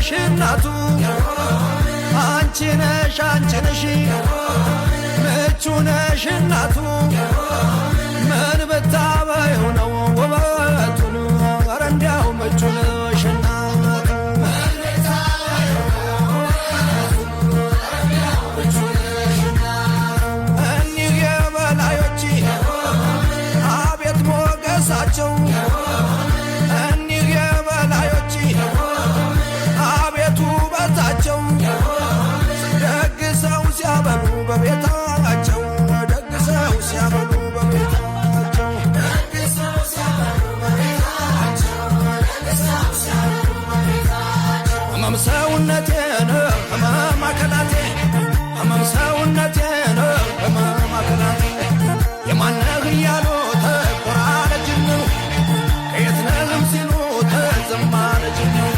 ነሽ እናቱ አንቺ ነሽ ምቹ ነሽ እናቱ ምን ብታበይው ነው ውበቱን ኧረ እንዲያው ምቹ ነሽ እናቱ እኒህ የበላዮች አቤት ሞገሳቸው እኒህ የበላዮች አቤት ውበታቸው ደግሰው ሲያበሉ በቤታቸው ደግሰው ሲያበሉ በቤታቸው ህመም ሰውነቴን ህመም አካላቴ ህመም ሰውነቴን ህመም አካላቴ የማነህ እያሉ ተቆራረጅን ነው ከየት ነህም ሲሉ ተዘማረጅን ነው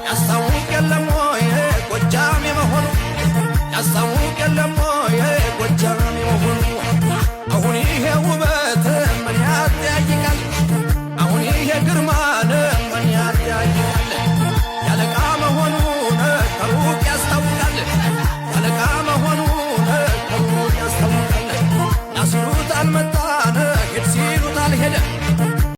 ያስታውቅ የለም ወይ ጎጃም የመሆኑ ያስታውቅ የለም ወይ ጎጃም የመሆኑ አሁን ይሄ ውበት